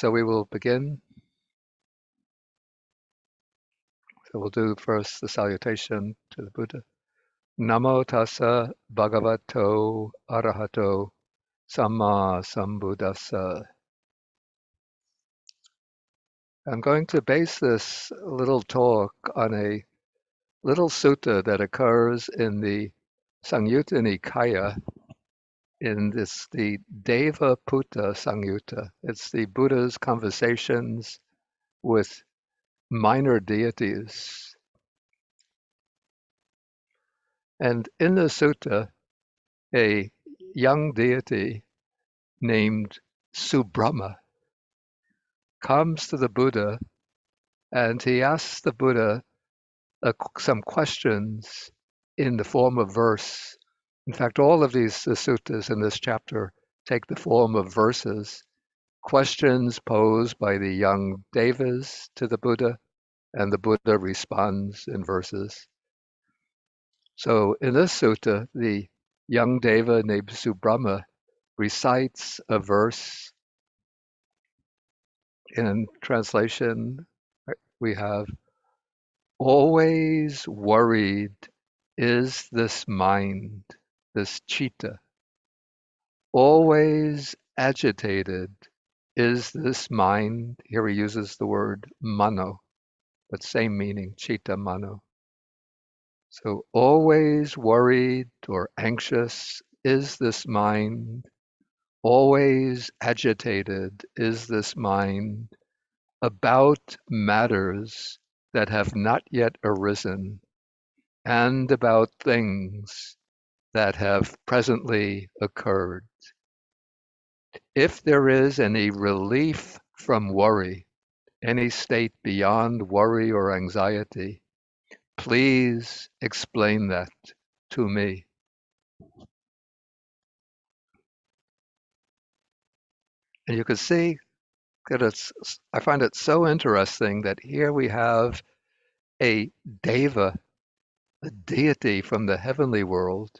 So we will begin. So we'll do first the salutation to the Buddha. Namo tassa bhagavato arahato samma sambuddhassa. I'm going to base this little talk on a little sutta that occurs in the Samyutta Nikaya, the Deva Putta Samyutta. It's the Buddha's conversations with minor deities. And in the sutta, a young deity named Subrahma comes to the Buddha and he asks the Buddha some questions in the form of verse. In fact, all of these suttas in this chapter take the form of verses, questions posed by the young devas to the Buddha, and the Buddha responds in verses. So in this sutta, the young deva named Subrahma recites a verse. In translation, we have, always worried is this mind, this citta. Always agitated is this mind. Here he uses the word mano, but same meaning, citta mano. So always worried or anxious is this mind. Always agitated is this mind about matters that have not yet arisen and about things that have presently occurred. If there is any relief from worry, any state beyond worry or anxiety, please explain that to me. And you can see that I find it so interesting that here we have a deva, a deity from the heavenly world,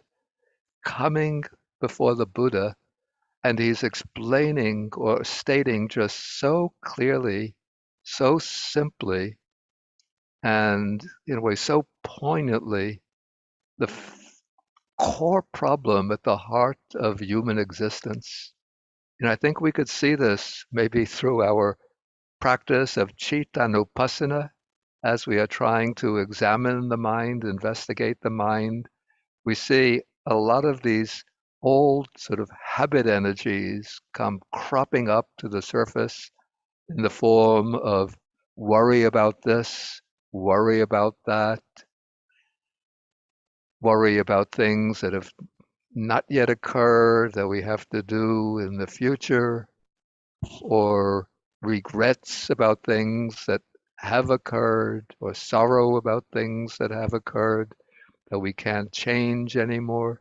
coming before the Buddha, and he's explaining or stating just so clearly, so simply, and in a way so poignantly, the core problem at the heart of human existence. And I think we could see this maybe through our practice of cittanupassana, as we are trying to examine the mind, investigate the mind. We see a lot of these old sort of habit energies come cropping up to the surface in the form of worry about this, worry about that, worry about things that have not yet occurred that we have to do in the future, or regrets about things that have occurred, or sorrow about things that have occurred that we can't change anymore.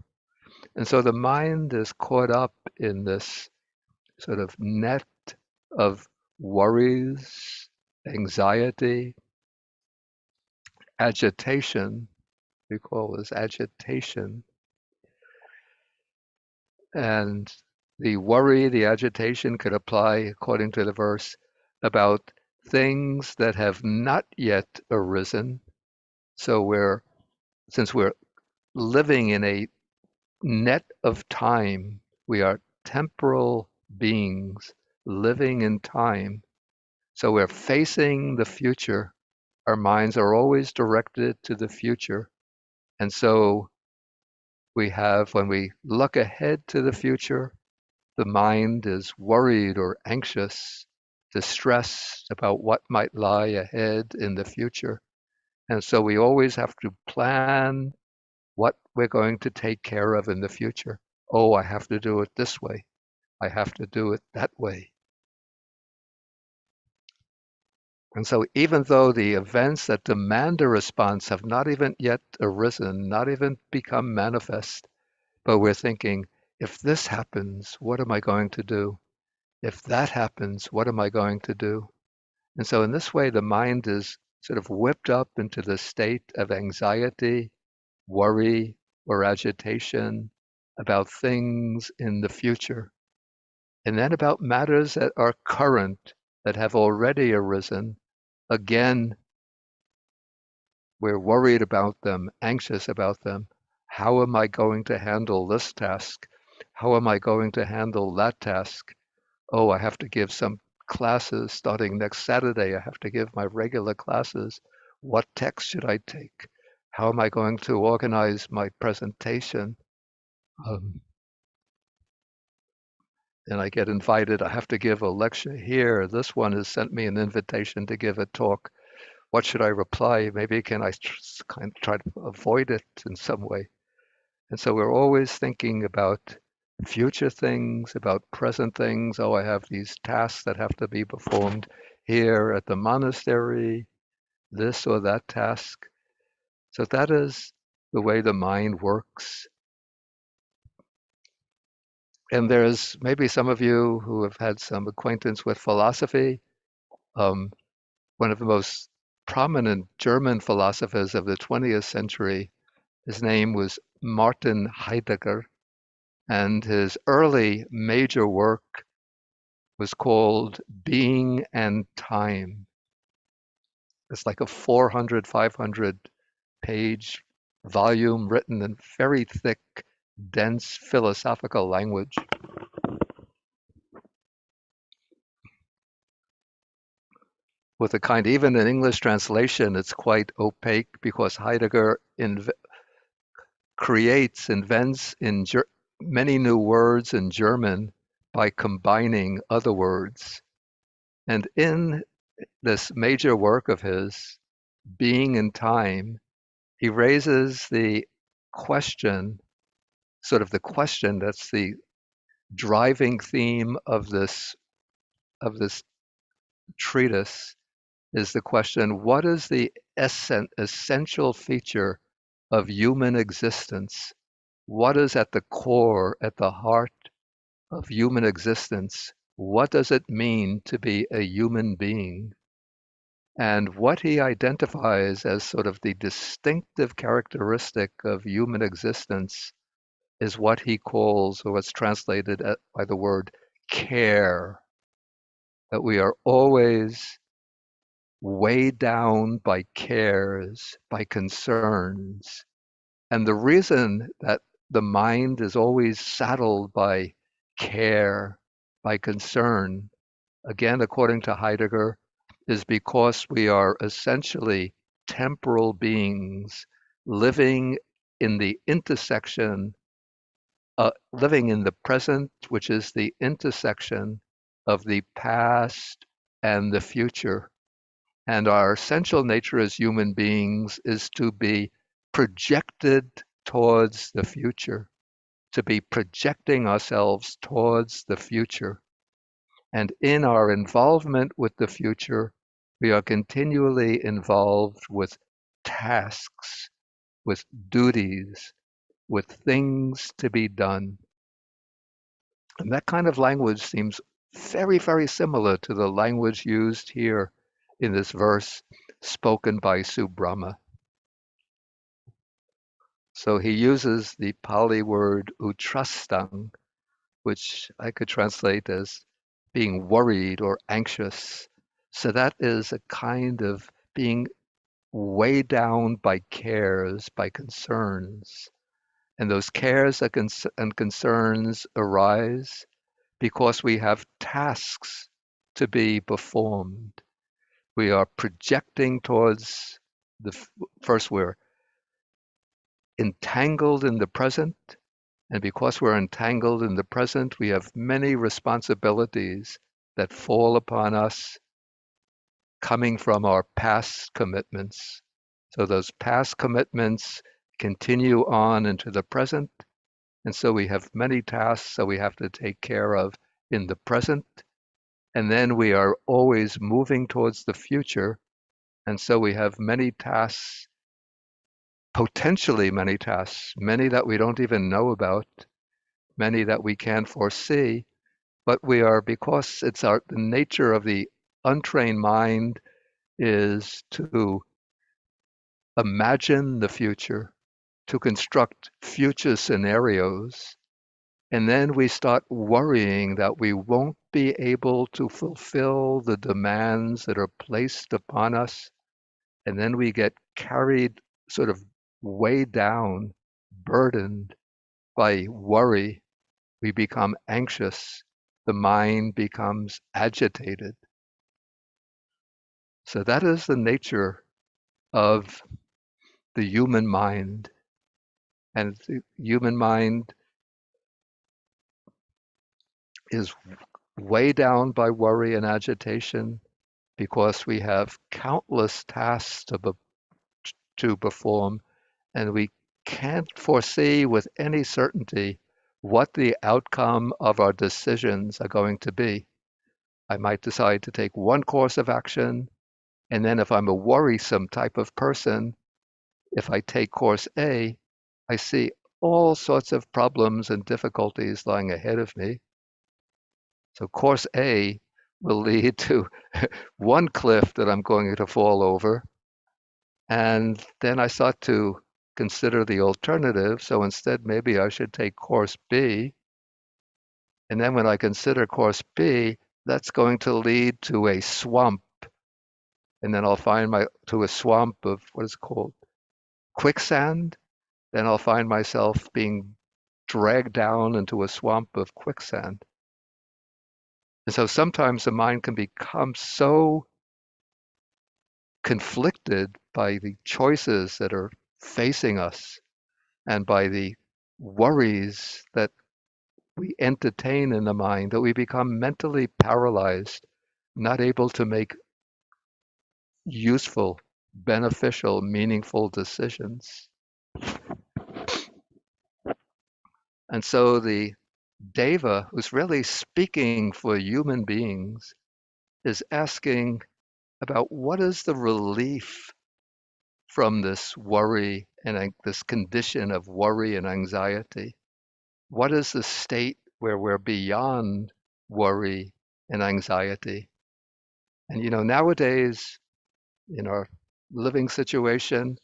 And so the mind is caught up in this sort of net of worries, anxiety, agitation. We call this agitation. And the worry, the agitation could apply, according to the verse, about things that have not yet arisen. So since we're living in a net of time, we are temporal beings living in time. So we're facing the future. Our minds are always directed to the future. And so when we look ahead to the future, the mind is worried or anxious, distressed about what might lie ahead in the future. And so we always have to plan what we're going to take care of in the future. Oh, I have to do it this way. I have to do it that way. And so even though the events that demand a response have not even yet arisen, not even become manifest, but we're thinking, if this happens, what am I going to do? If that happens, what am I going to do? And so in this way, the mind is sort of whipped up into the state of anxiety, worry, or agitation about things in the future. And then about matters that are current, that have already arisen. Again, we're worried about them, anxious about them. How am I going to handle this task? How am I going to handle that task? Oh, I have to give some classes starting next Saturday. I have to give my regular classes. What text should I take? How am I going to organize my presentation? Um, and I get invited. I have to give a lecture here. This one has sent me an invitation to give a talk. What should I reply? Maybe can I kind of try to avoid it in some way? And so we're always thinking about future things, about present things. Oh, I have these tasks that have to be performed here at the monastery, this or that task. So that is the way the mind works. And there's maybe some of you who have had some acquaintance with philosophy. Um, One of the most prominent German philosophers of the 20th century, his name was Martin Heidegger, and his early major work was called Being and Time. It's like a 400, 500 page volume written in very thick, dense philosophical language with a kind, even in English translation, it's quite opaque because Heidegger invents in many new words in German by combining other words. And in this major work of his, Being and Time, he raises the question, sort of the question that's the driving theme of this treatise, is the question: what is the essential feature of human existence? What is at the core, at the heart of human existence? What does it mean to be a human being? And what he identifies as sort of the distinctive characteristic of human existence is what he calls, or what's translated by the word care, that we are always weighed down by cares, by concerns. And the reason that the mind is always saddled by care, by concern, again, according to Heidegger, is because we are essentially temporal beings living in the intersection, living in the present, which is the intersection of the past and the future. And our essential nature as human beings is to be projected towards the future, to be projecting ourselves towards the future. And in our involvement with the future, we are continually involved with tasks, with duties, with things to be done. And that kind of language seems very, very similar to the language used here in this verse spoken by Subrahma. So he uses the Pali word utrastang, which I could translate as being worried or anxious. So that is a kind of being weighed down by cares, by concerns. And those cares and concerns arise because we have tasks to be performed. We are projecting towards the first, we're entangled in the present. And because we're entangled in the present, we have many responsibilities that fall upon us coming from our past commitments. So those past commitments continue on into the present. And so we have many tasks that we have to take care of in the present. And then we are always moving towards the future. And so we have many tasks, potentially many tasks, many that we don't even know about, many that we can't foresee. But we are, because it's the nature of the untrained mind is to imagine the future, to construct future scenarios. And then we start worrying that we won't be able to fulfill the demands that are placed upon us. And then we get carried sort of way down, burdened by worry. We become anxious. The mind becomes agitated. So that is the nature of the human mind. And the human mind is way down by worry and agitation because we have countless tasks to perform, and we can't foresee with any certainty what the outcome of our decisions are going to be. I might decide to take one course of action, and then if I'm a worrisome type of person, if I take course A, I see all sorts of problems and difficulties lying ahead of me. So course A will lead to one cliff that I'm going to fall over. And then I start to consider the alternative. So instead, maybe I should take course B. And then when I consider course B, that's going to lead to a swamp. And then I'll find my to a swamp of what is it called? Quicksand. Then I'll find myself being dragged down into a swamp of quicksand. And so sometimes the mind can become so conflicted by the choices that are facing us and by the worries that we entertain in the mind that we become mentally paralyzed, not able to make useful, beneficial, meaningful decisions. And so the Deva, who's really speaking for human beings, is asking about what is the relief from this worry and this condition of worry and anxiety? What is the state where we're beyond worry and anxiety? And nowadays, in our living situation,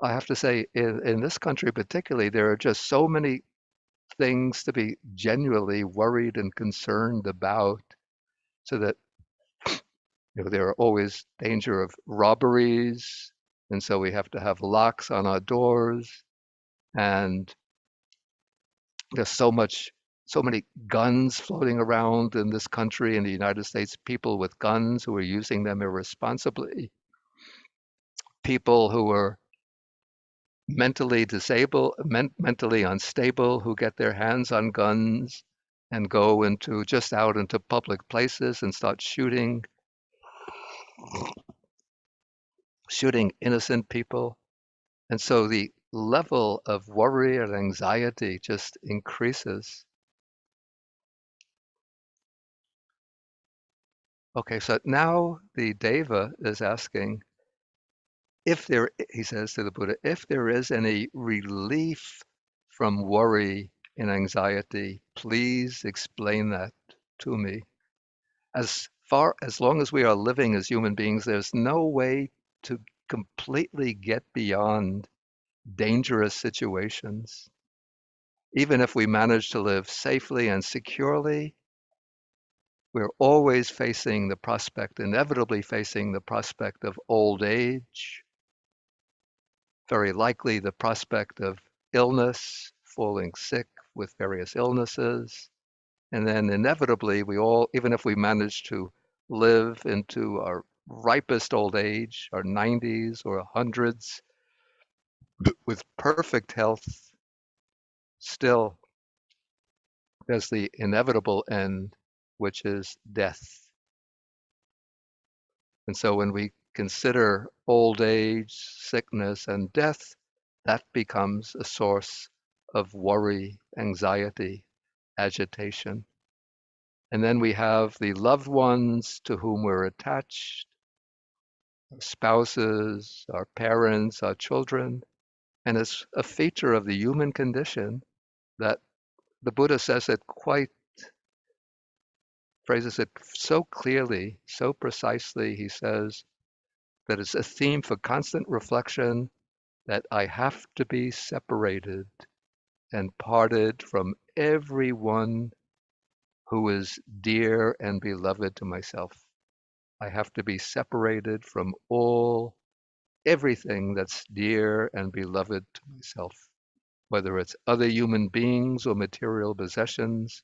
I have to say, in this country particularly, there are just so many things to be genuinely worried and concerned about, so that there are always danger of robberies, and so we have to have locks on our doors, and there's so many guns floating around in this country, in the United States, people with guns who are using them irresponsibly, people who are mentally disabled, mentally unstable, who get their hands on guns and go into just out into public places and start shooting innocent people. And so the level of worry and anxiety just increases. Okay, so now the Deva is asking if there, he says to the Buddha, if there is any relief from worry and anxiety, please explain that to me. As long as we are living as human beings, there's no way to completely get beyond dangerous situations. Even if we manage to live safely and securely, we're always facing the prospect, inevitably facing the prospect of old age, very likely the prospect of illness, falling sick with various illnesses. And then inevitably, even if we manage to live into our ripest old age, our 90s or hundreds, with perfect health, still there's the inevitable end, which is death. And so when we consider old age, sickness, and death, that becomes a source of worry, anxiety, agitation. And then we have the loved ones to whom we're attached, our spouses, our parents, our children. And it's a feature of the human condition that the Buddha phrases it so clearly, so precisely. He says that it's a theme for constant reflection that I have to be separated and parted from everyone who is dear and beloved to myself. I have to be separated from everything that's dear and beloved to myself, whether it's other human beings or material possessions.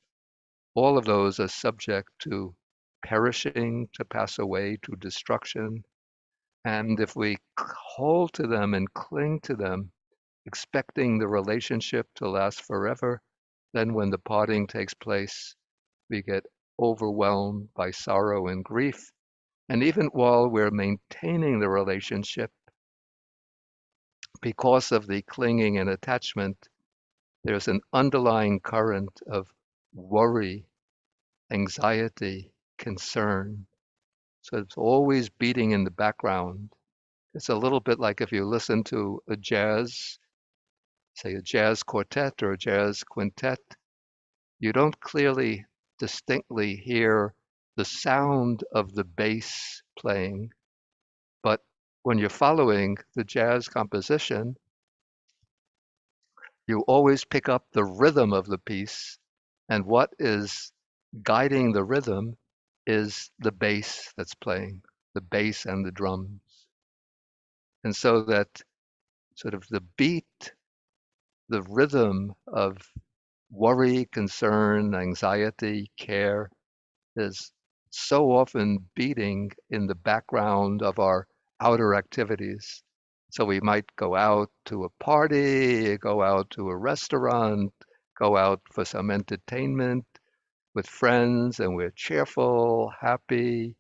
All of those are subject to perishing, to pass away, to destruction. And if we hold to them and cling to them, expecting the relationship to last forever, then when the parting takes place, we get overwhelmed by sorrow and grief. And even while we're maintaining the relationship, because of the clinging and attachment, there's an underlying current of worry, anxiety, concern. So it's always beating in the background. It's a little bit like if you listen to a jazz, say a jazz quartet or a jazz quintet, you don't clearly, distinctly hear the sound of the bass playing, but when you're following the jazz composition, you always pick up the rhythm of the piece, and what is guiding the rhythm is the bass that's playing, the bass and the drums. And so that sort of the beat, the rhythm of worry, concern, anxiety, care is so often beating in the background of our outer activities. So we might go out to a party, go out to a restaurant, go out for some entertainment with friends, and we're cheerful, happy.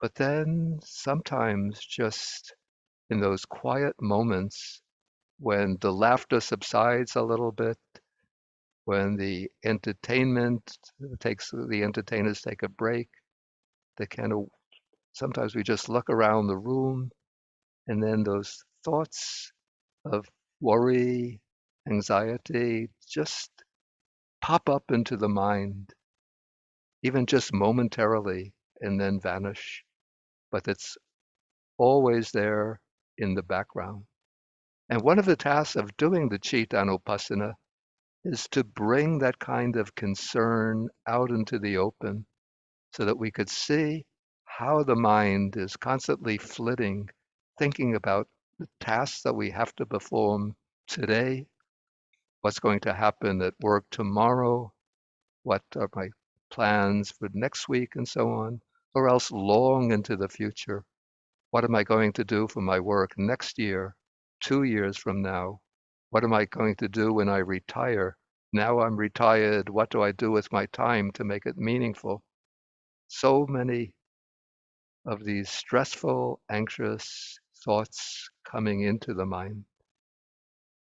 But then sometimes just in those quiet moments when the laughter subsides a little bit, when the entertainers take a break, they kind of sometimes we just look around the room and then those thoughts of worry, anxiety just pop up into the mind, even just momentarily, and then vanish. But it's always there in the background. And one of the tasks of doing the Chittanupassana is to bring that kind of concern out into the open so that we could see how the mind is constantly flitting, thinking about the tasks that we have to perform today, what's going to happen at work tomorrow, what are my plans for next week, and so on, or else long into the future. What am I going to do for my work next year, 2 years from now? What am I going to do when I retire? Now I'm retired. What do I do with my time to make it meaningful? So many of these stressful, anxious thoughts coming into the mind.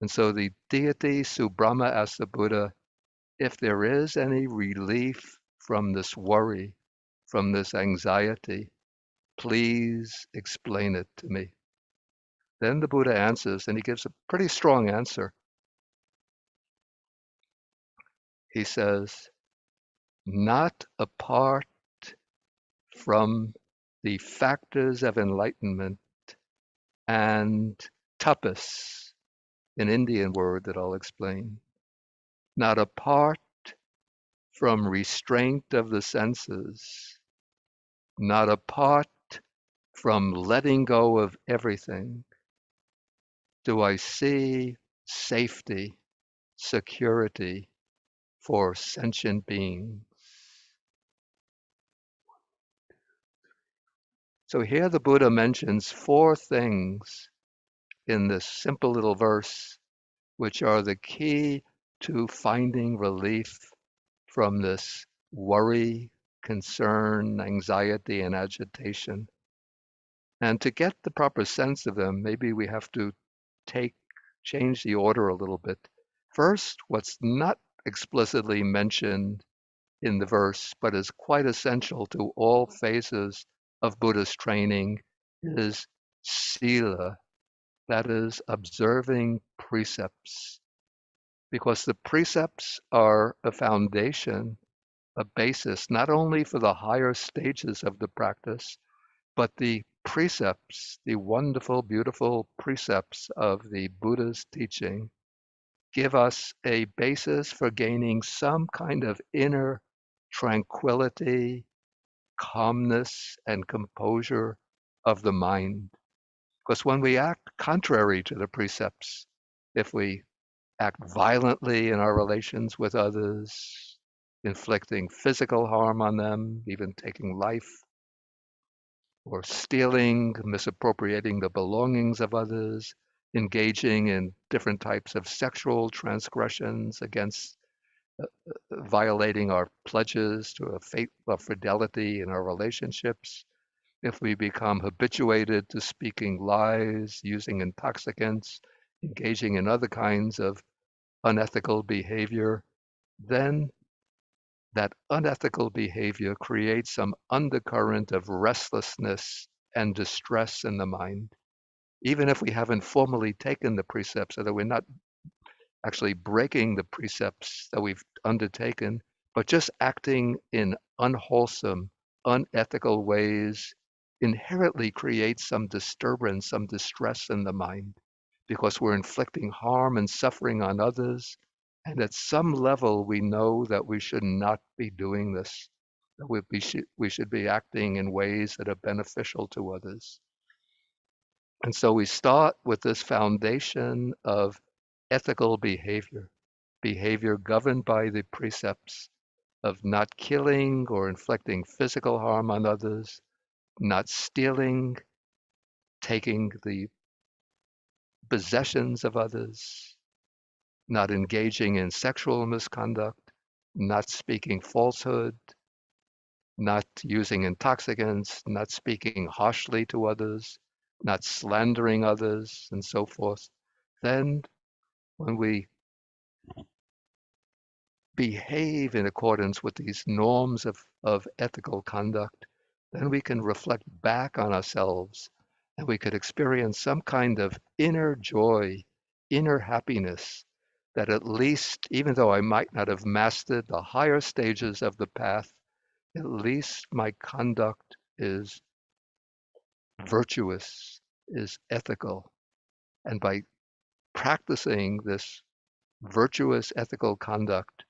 And so the deity Subrahma asked the Buddha if there is any relief from this worry, from this anxiety, please explain it to me. Then the Buddha answers, and he gives a pretty strong answer. He says, not apart from the factors of enlightenment and tapas, an Indian word that I'll explain, not apart from restraint of the senses, not apart from letting go of everything, do I see safety, security for sentient beings. So here the Buddha mentions four things in this simple little verse, which are the key to finding relief from this worry, concern, anxiety, and agitation. And to get the proper sense of them, maybe we have to change the order a little bit. First, what's not explicitly mentioned in the verse, but is quite essential to all phases of Buddhist training, is sila, that is, observing precepts. Because the precepts are a foundation, a basis, not only for the higher stages of the practice, but the precepts, the wonderful, beautiful precepts of the Buddha's teaching give us a basis for gaining some kind of inner tranquility, calmness, and composure of the mind. Because when we act contrary to the precepts, if we act violently in our relations with others, inflicting physical harm on them, even taking life, or stealing, misappropriating the belongings of others, engaging in different types of sexual transgressions against violating our pledges to a faith of fidelity in our relationships, if we become habituated to speaking lies, using intoxicants, engaging in other kinds of unethical behavior, then that unethical behavior creates some undercurrent of restlessness and distress in the mind. Even if we haven't formally taken the precepts, so that we're not actually breaking the precepts that we've undertaken, but just acting in unwholesome, unethical ways inherently creates some disturbance, some distress in the mind, because we're inflicting harm and suffering on others. And at some level, we know that we should not be doing this. That we should be acting in ways that are beneficial to others. And so we start with this foundation of ethical behavior, behavior governed by the precepts of not killing or inflicting physical harm on others, not stealing, taking the possessions of others, not engaging in sexual misconduct, not speaking falsehood, not using intoxicants, not speaking harshly to others, not slandering others, and so forth. Then, when we behave in accordance with these norms of ethical conduct, then we can reflect back on ourselves and we could experience some kind of inner joy, inner happiness that at least, even though I might not have mastered the higher stages of the path, at least my conduct is virtuous, is ethical. And by practicing this virtuous ethical conduct,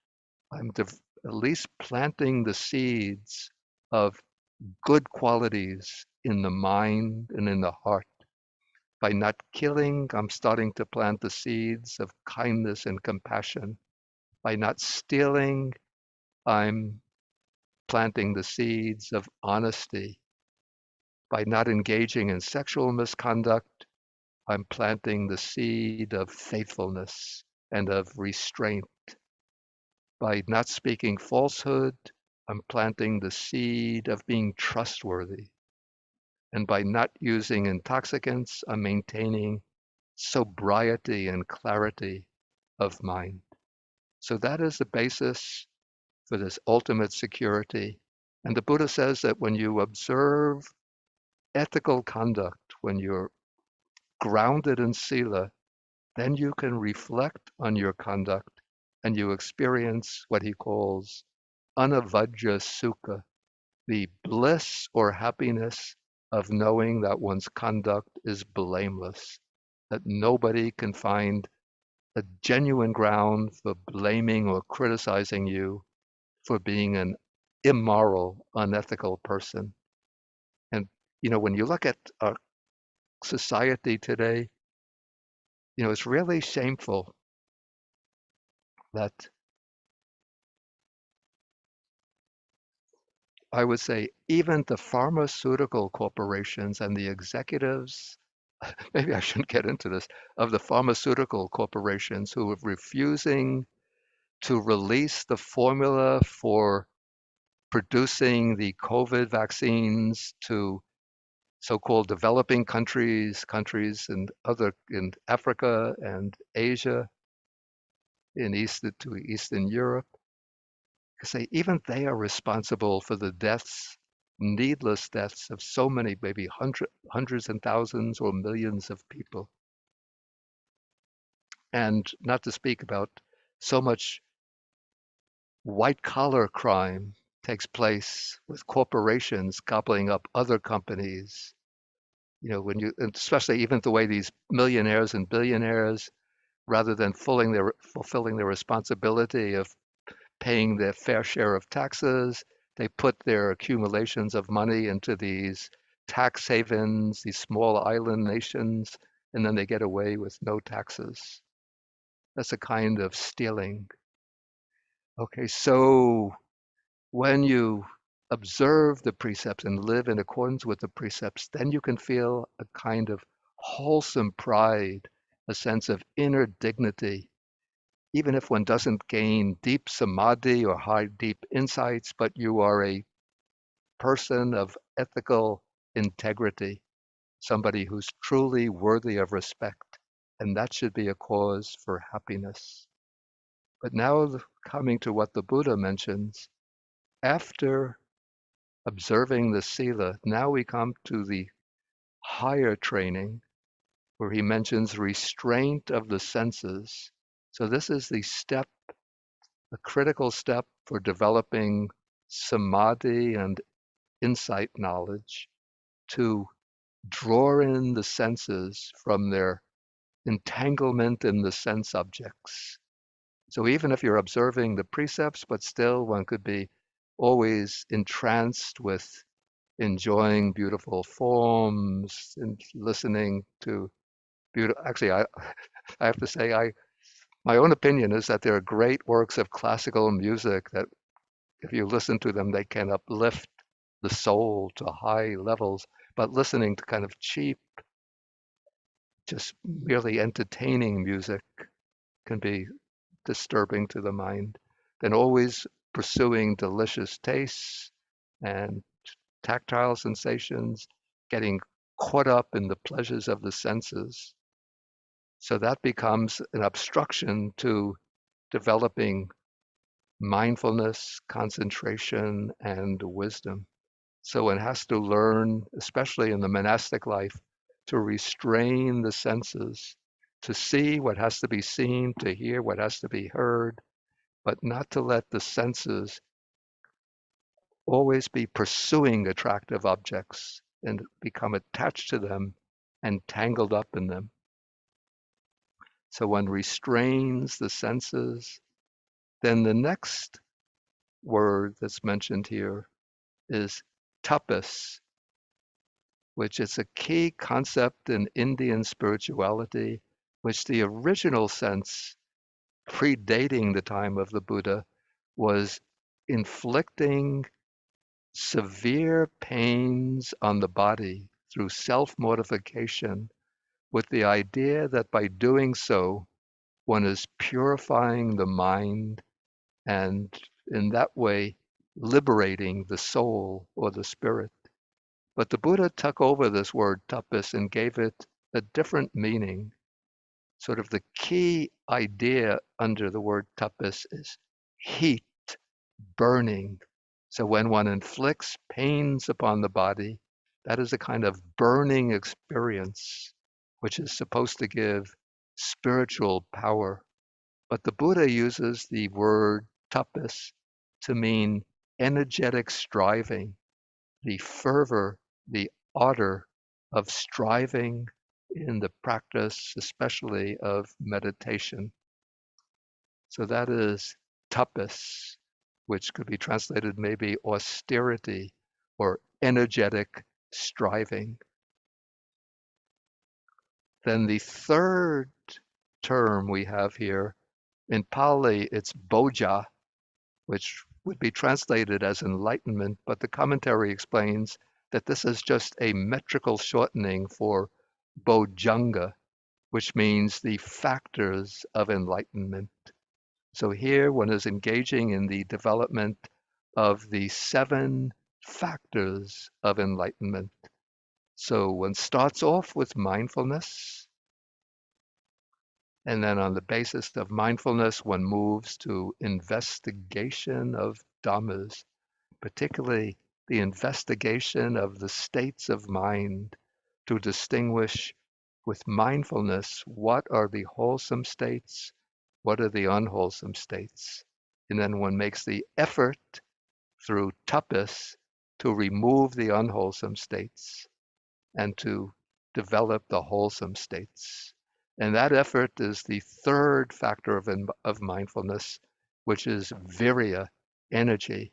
I'm at least planting the seeds of good qualities in the mind and in the heart. By not killing, I'm starting to plant the seeds of kindness and compassion. By not stealing, I'm planting the seeds of honesty. By not engaging in sexual misconduct, I'm planting the seed of faithfulness and of restraint. By not speaking falsehood, I'm planting the seed of being trustworthy. And by not using intoxicants, I'm maintaining sobriety and clarity of mind. So that is the basis for this ultimate security. And the Buddha says that when you observe ethical conduct, when you're grounded in sila, then you can reflect on your conduct and you experience what he calls anavajja sukha, the bliss or happiness of knowing that one's conduct is blameless, that nobody can find a genuine ground for blaming or criticizing you for being an immoral, unethical person. And, when you look at our society today, it's really shameful that I would say even the pharmaceutical corporations and the executives, maybe I shouldn't get into this, of the pharmaceutical corporations who are refusing to release the formula for producing the COVID vaccines to so-called developing countries, countries in Africa and Asia, to Eastern Europe. Say even they are responsible for the deaths, needless deaths of so many, maybe hundreds and thousands or millions of people. And not to speak about so much white collar crime takes place with corporations gobbling up other companies. When you, especially even the way these millionaires and billionaires rather than fulfilling their responsibility of paying their fair share of taxes, they put their accumulations of money into these tax havens, these small island nations, and then they get away with no taxes. That's a kind of stealing. Okay, so when you observe the precepts and live in accordance with the precepts, then you can feel a kind of wholesome pride, a sense of inner dignity, even if one doesn't gain deep samadhi or high deep insights, but you are a person of ethical integrity, somebody who's truly worthy of respect. And that should be a cause for happiness. But now, coming to what the Buddha mentions, after observing the Sila, now we come to the higher training where he mentions restraint of the senses. So, this is the step, a critical step for developing samadhi and insight knowledge, to draw in the senses from their entanglement in the sense objects. So even if you're observing the precepts, but still one could be always entranced with enjoying beautiful forms and listening to beautiful. Actually, I have to say, my own opinion is that there are great works of classical music that if you listen to them, they can uplift the soul to high levels. But listening to kind of cheap, just merely entertaining music can be disturbing to the mind. Then always pursuing delicious tastes and tactile sensations, getting caught up in the pleasures of the senses. So that becomes an obstruction to developing mindfulness, concentration, and wisdom. So one has to learn, especially in the monastic life, to restrain the senses, to see what has to be seen, to hear what has to be heard, but not to let the senses always be pursuing attractive objects and become attached to them and tangled up in them. So one restrains the senses. Then the next word that's mentioned here is tapas, which is a key concept in Indian spirituality, which the original sense, predating the time of the Buddha, was inflicting severe pains on the body through self-mortification with the idea that by doing so, one is purifying the mind and in that way liberating the soul or the spirit. But the Buddha took over this word tapas and gave it a different meaning. Sort of the key idea under the word tapas is heat, burning. So when one inflicts pains upon the body, that is a kind of burning experience, which is supposed to give spiritual power. But the Buddha uses the word tapas to mean energetic striving, the fervor, the ardor of striving in the practice, especially of meditation. So that is tapas, which could be translated maybe austerity or energetic striving. Then the third term we have here, in Pali, it's boja, which would be translated as enlightenment, but the commentary explains that this is just a metrical shortening for bojjhanga, which means the factors of enlightenment. So here one is engaging in the development of the 7 factors of enlightenment. So one starts off with mindfulness, and then on the basis of mindfulness, one moves to investigation of dhammas, particularly the investigation of the states of mind to distinguish with mindfulness what are the wholesome states, what are the unwholesome states. And then one makes the effort through tapas to remove the unwholesome states and to develop the wholesome states. And that effort is the third factor of mindfulness, which is virya, energy.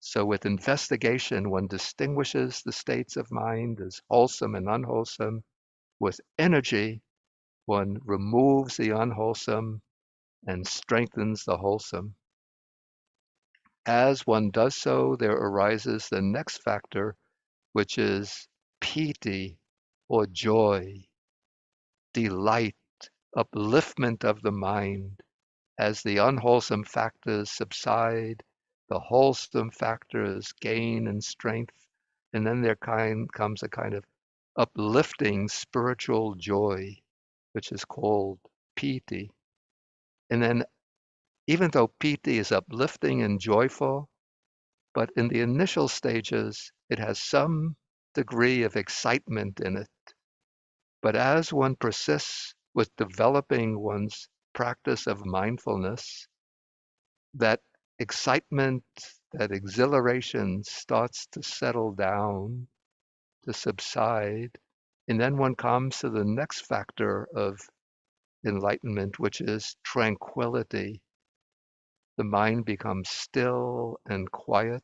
So with investigation, one distinguishes the states of mind as wholesome and unwholesome. With energy, one removes the unwholesome and strengthens the wholesome. As one does so, there arises the next factor, which is piti, or joy, delight, upliftment of the mind. As the unwholesome factors subside, the wholesome factors gain in strength, and then comes a kind of uplifting spiritual joy, which is called piti. And then, even though piti is uplifting and joyful, but in the initial stages, it has some degree of excitement in it. But as one persists with developing one's practice of mindfulness, that excitement, that exhilaration starts to settle down, to subside, and then one comes to the next factor of enlightenment, which is tranquility. The mind becomes still and quiet,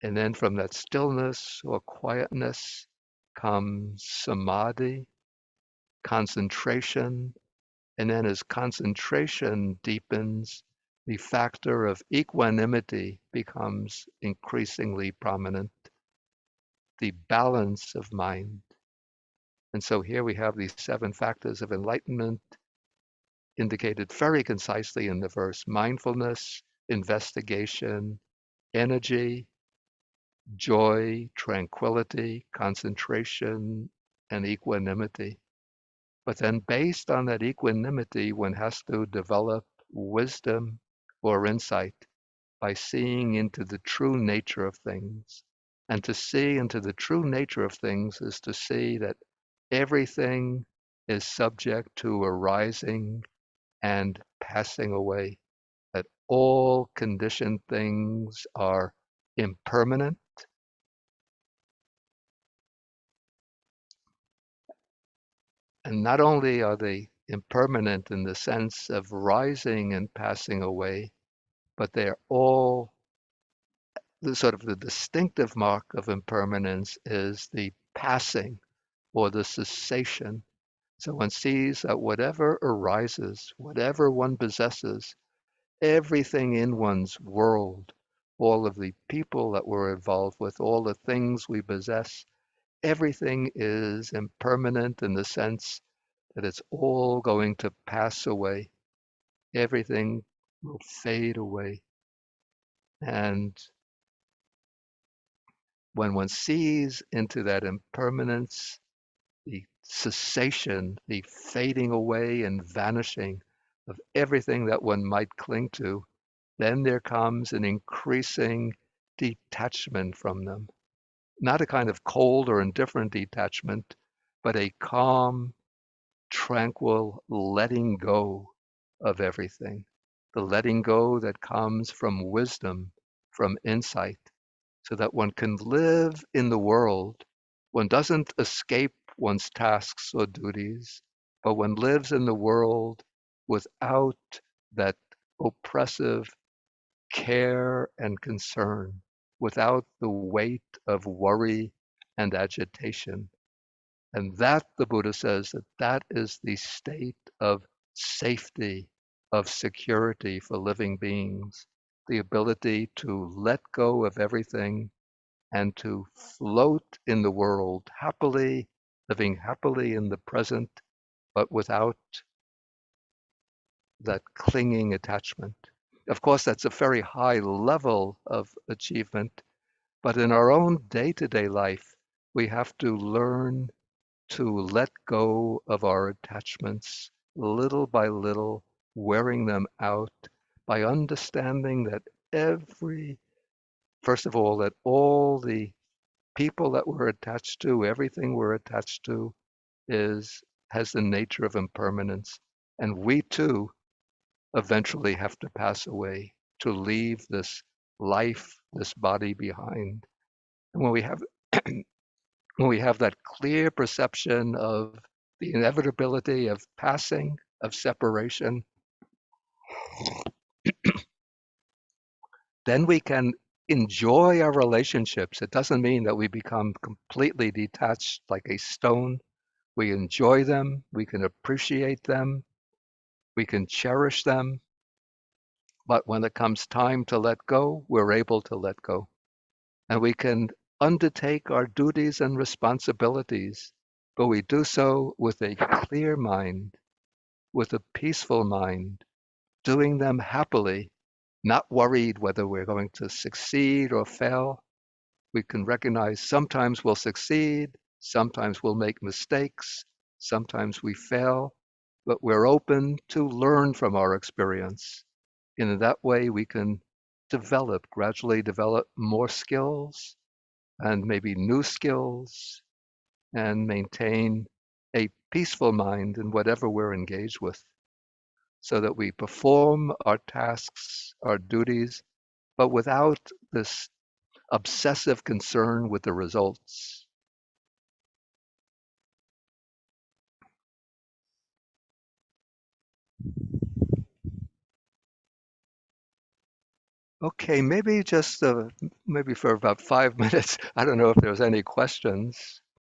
and then from that stillness or quietness comes samadhi, concentration, and then as concentration deepens, the factor of equanimity becomes increasingly prominent, the balance of mind. And so here we have these seven factors of enlightenment indicated very concisely in the verse: mindfulness, investigation, energy, joy, tranquility, concentration, and equanimity. But then, based on that equanimity, one has to develop wisdom or insight by seeing into the true nature of things. And to see into the true nature of things is to see that everything is subject to arising and passing away, that all conditioned things are impermanent. And not only are they impermanent in the sense of rising and passing away, but they're all the sort of the distinctive mark of impermanence is the passing or the cessation. So one sees that whatever arises, whatever one possesses, everything in one's world, all of the people that we're involved with, all the things we possess, everything is impermanent in the sense that it's all going to pass away. Everything will fade away. And when one sees into that impermanence, the cessation, the fading away and vanishing of everything that one might cling to, then there comes an increasing detachment from them. Not a kind of cold or indifferent detachment, but a calm, tranquil letting go of everything. The letting go that comes from wisdom, from insight, so that one can live in the world. One doesn't escape one's tasks or duties, but one lives in the world without that oppressive care and concern, without the weight of worry and agitation. And that, the Buddha says, that that is the state of safety, of security for living beings, the ability to let go of everything and to float in the world happily, living happily in the present, but without that clinging attachment. Of course, that's a very high level of achievement, but in our own day to day life, we have to learn to let go of our attachments little by little, wearing them out by understanding that first of all, that all the people that we're attached to, everything we're attached to is has the nature of impermanence. And we too eventually have to pass away to leave this life, this body behind. And when we have that clear perception of the inevitability of passing, of separation, then we can enjoy our relationships. It doesn't mean that we become completely detached like a stone. We enjoy them, we can appreciate them, we can cherish them, but when it comes time to let go, we're able to let go. And we can undertake our duties and responsibilities, but we do so with a clear mind, with a peaceful mind, doing them happily, not worried whether we're going to succeed or fail. We can recognize sometimes we'll succeed, sometimes we'll make mistakes, sometimes we fail, but we're open to learn from our experience. In that way, we can gradually develop more skills and maybe new skills and maintain a peaceful mind in whatever we're engaged with so that we perform our tasks, our duties, but without this obsessive concern with the results. Okay, maybe just maybe for about 5 minutes. I don't know if there's any questions.